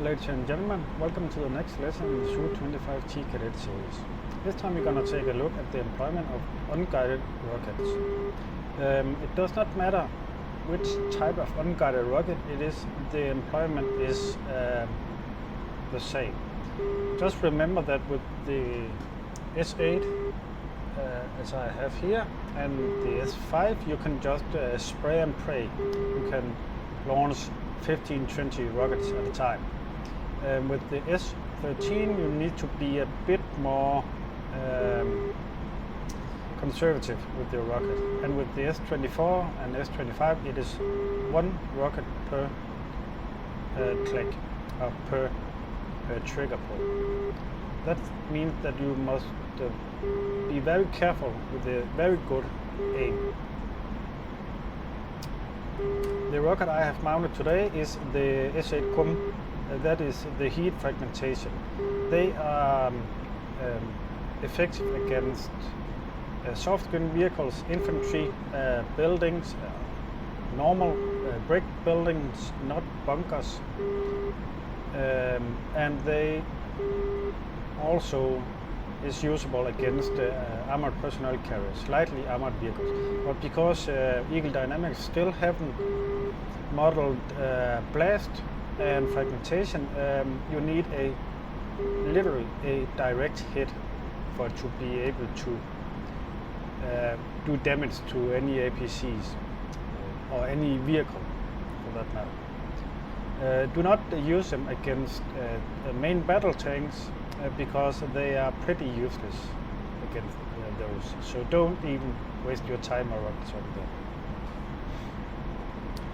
Ladies and gentlemen, welcome to the next lesson in the Su-25T Cadet Series. This time we're going to take a look at the employment of unguided rockets. It does not matter which type of unguided rocket it is, the employment is the same. Just remember that with the S8, as I have here, and the S5, you can just spray and pray. You can launch 15-20 rockets at a time. With the S13 you need to be a bit more conservative with your rocket, and with the S24 and S25 it is one rocket per click or per trigger pull. That means that you must be very careful with a very good aim. The rocket I have mounted today is the S8 CUM. That is the heat fragmentation. They are effective against soft-gun vehicles, infantry, buildings, normal brick buildings, not bunkers, and they also is usable against armored personnel carriers, lightly armored vehicles. But because Eagle Dynamics still haven't modeled blast and fragmentation, you need literally a direct hit for it to be able to do damage to any APCs or any vehicle for that matter. Do not use them against main battle tanks because they are pretty useless against those. So don't even waste your time or rockets on them.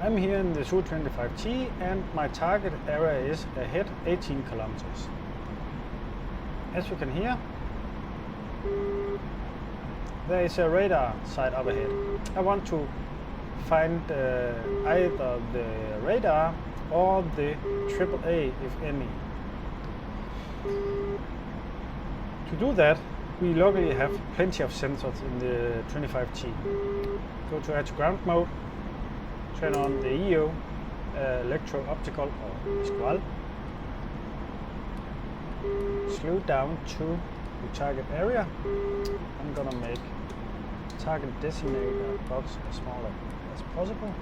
I'm here in the Su-25T and my target area is ahead 18 kilometers. As you can hear, there is a radar sight up ahead. I want to find either the radar or the AAA, if any. To do that, we luckily have plenty of sensors in the 25T. Go to air-to-ground mode, turn on the EO, electro-optical or squal, slow down to the target area. I'm gonna make target designator box as small as possible.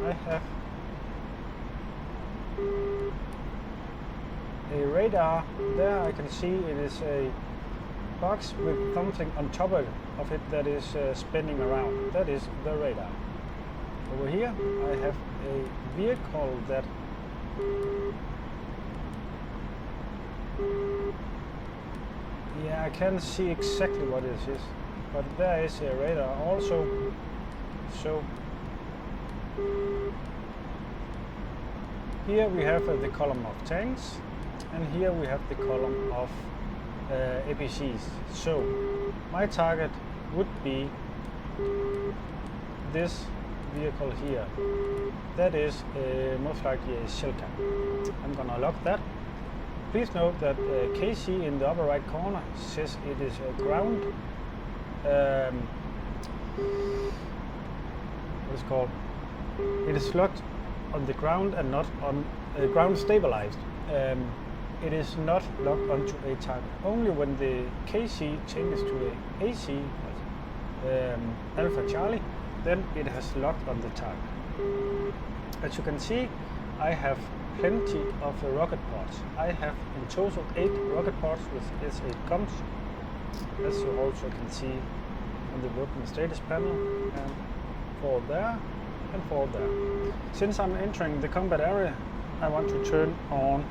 I have a radar there. I can see it is a box with something on top of it that is spinning around. That is the radar. Over here I have a vehicle that I can't see exactly what it is, but there is a radar also. So here we have the column of tanks, and here we have the column of APCs. So my target would be this vehicle here. That is most likely a shell cap. I'm gonna lock that. Please note that KC in the upper right corner says it is a ground. What is called? It is locked on the ground and not on ground stabilized. It is not locked onto a target. Only when the KC changes to a AC, Alpha Charlie, then it has locked on the target. As you can see, I have plenty of rocket pods. I have in total 8 rocket pods with S8 CUMs, as you also can see on the working status panel, and 4 there and 4 there. Since I'm entering the combat area, I want to turn on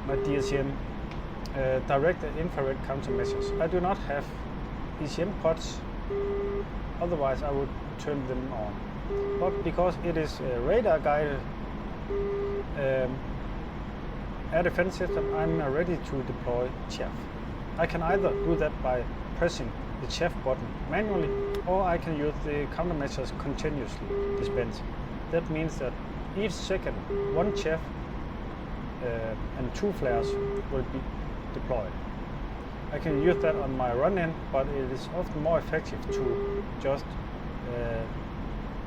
my DSN, direct infrared countermeasures. I do not have ECM pods, otherwise I would turn them on. But because it is a radar guided air defense system, I'm ready to deploy chaff. I can either do that by pressing the chaff button manually, or I can use the countermeasures continuously dispensing. That means that each second 1 chaff and 2 flares will be deployed. I can use that on my run-in, but it is often more effective to just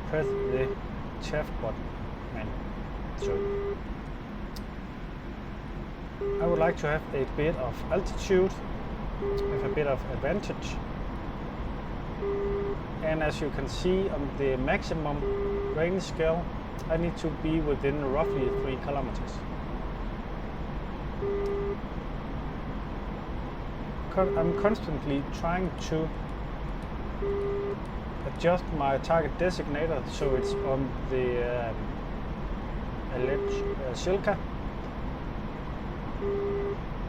press the chaff button manually. So I would like to have a bit of altitude, have a bit of advantage. And as you can see on the maximum range scale, I need to be within roughly 3 kilometers. I'm constantly trying to adjust my target designator so it's on the ledge Silka,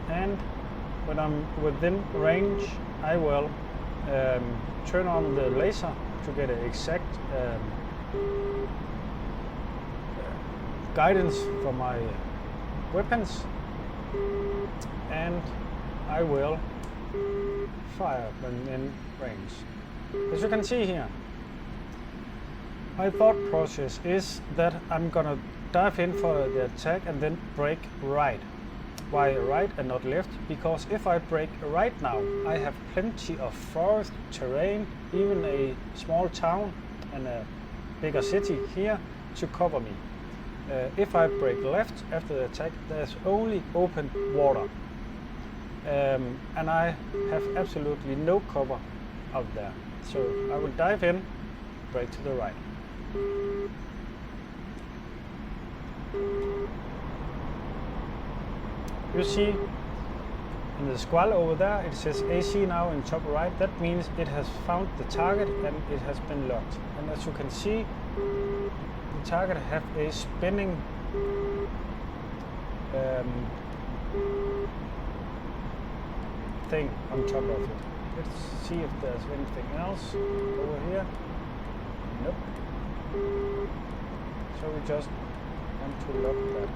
and when I'm within range I will turn on the laser to get an exact guidance for my weapons, and I will fire when in range. As you can see here, my thought process is that I'm gonna dive in for the attack and then break right. Why right and not left? Because if I break right now, I have plenty of forest, terrain, even a small town and a bigger city here to cover me. If I break left after the attack, there's only open water. And I have absolutely no cover out there. So I will dive in, break to the right. You see in the squall over there, it says AC now in top right. That means it has found the target and it has been locked. And as you can see, the target have a spinning thing on top of it. Let's see if there's anything else over here. Nope. So we just want to lock that.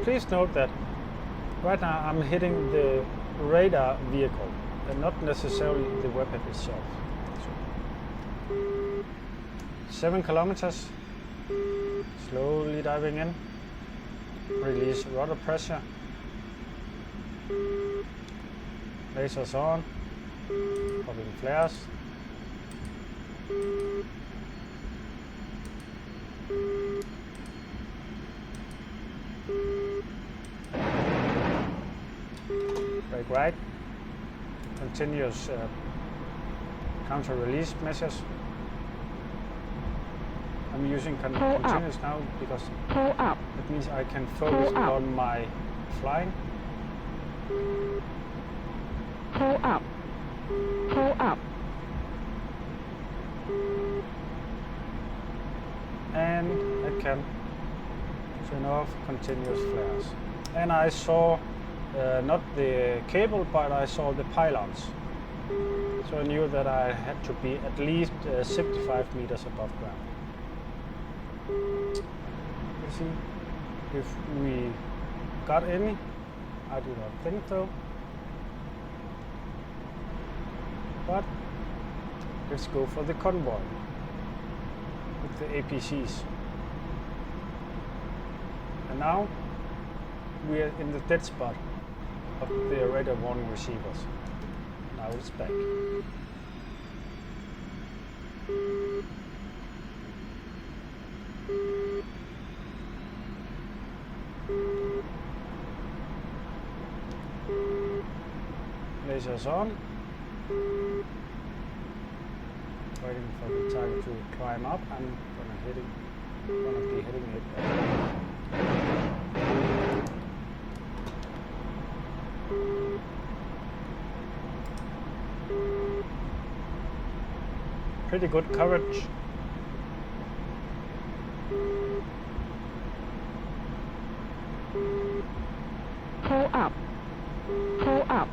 Please note that right now I'm hitting the radar vehicle and not necessarily the weapon itself. So, 7 kilometers, slowly diving in, release rudder pressure, lasers on, popping flares. Brake right, continuous counter release measures. I'm using continuous now because it means I can focus on my flying. Pull up. Pull up. And I can turn off continuous flares. And I saw not the cable, but I saw the pylons. So I knew that I had to be at least 75 meters above ground. Let's see if we got any. I do not think so. But let's go for the convoy with the APCs. And now we are in the dead spot of the radar warning receivers. Now it's back. Lasers on. Waiting for the target to climb up. I'm gonna be hitting it. Pretty good coverage. Pull up. Pull up.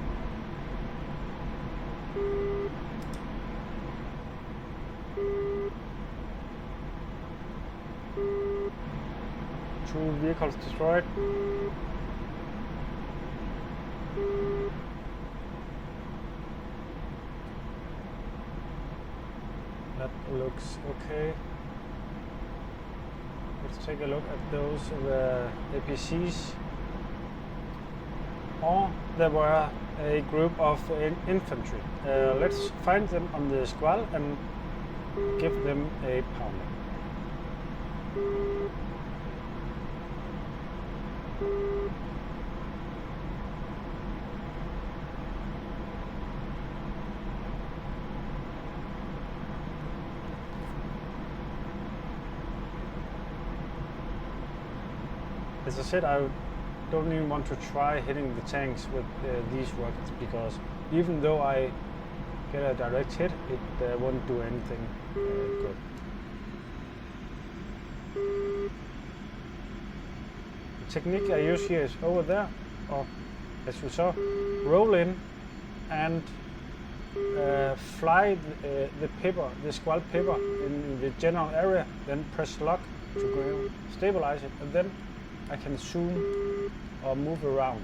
Two vehicles destroyed. That looks okay. Let's take a look at those APCs. Or there were a group of infantry. Let's find them on the squall and give them a pounding. as I said, I don't even want to try hitting the tanks with these rockets, because even though I get a direct hit, it won't do anything good. The technique I use here is over there, or as you saw, roll in and fly the squal paper in the general area, then press lock to stabilize it, and then I can zoom or move around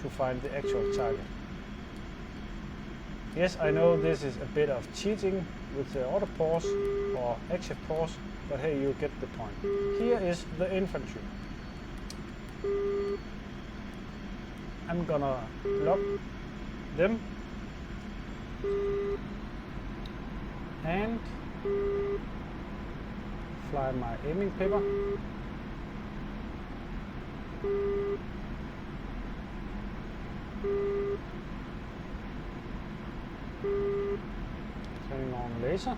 to find the actual target. Yes, I know this is a bit of cheating with the auto pause or active pause, but hey, you get the point. Here is the infantry. I'm gonna lock them and fly my aiming paper. Turning on laser.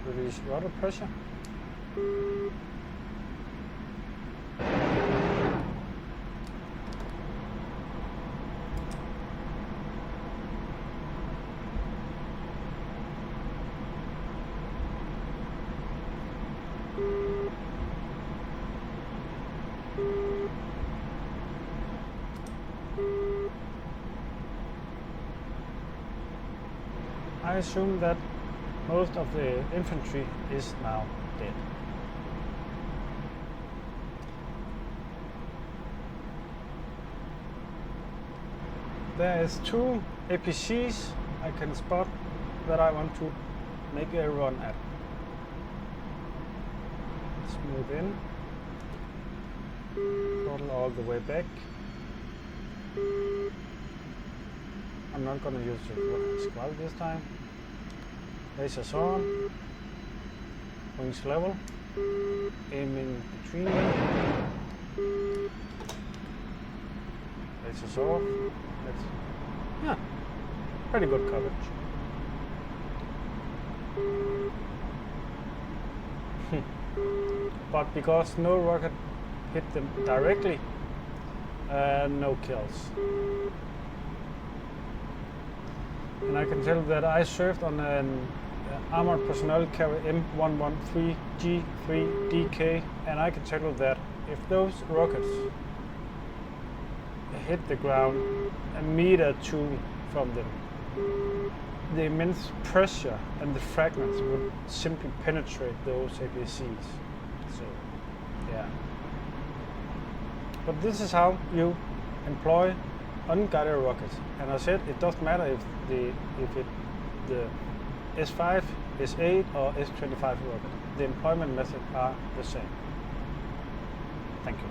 Release rudder pressure. I assume that most of the infantry is now dead. There is 2 APCs I can spot that I want to make a run at. Let's move in, throttle all the way back. I'm not going to use the squall this time. Lasers on, wings level, aiming between them. Lasers off. Yeah, pretty good coverage. But because no rocket hit them directly, no kills. And I can tell that I served on an armored personnel carrier M113G3DK, and I can tell you that if those rockets hit the ground a meter or 2 from them, the immense pressure and the fragments would simply penetrate those APCs. So, yeah. But this is how you employ unguided rockets, and I said it doesn't matter if the S5, S8 or S25 rocket. The employment methods are the same. Thank you.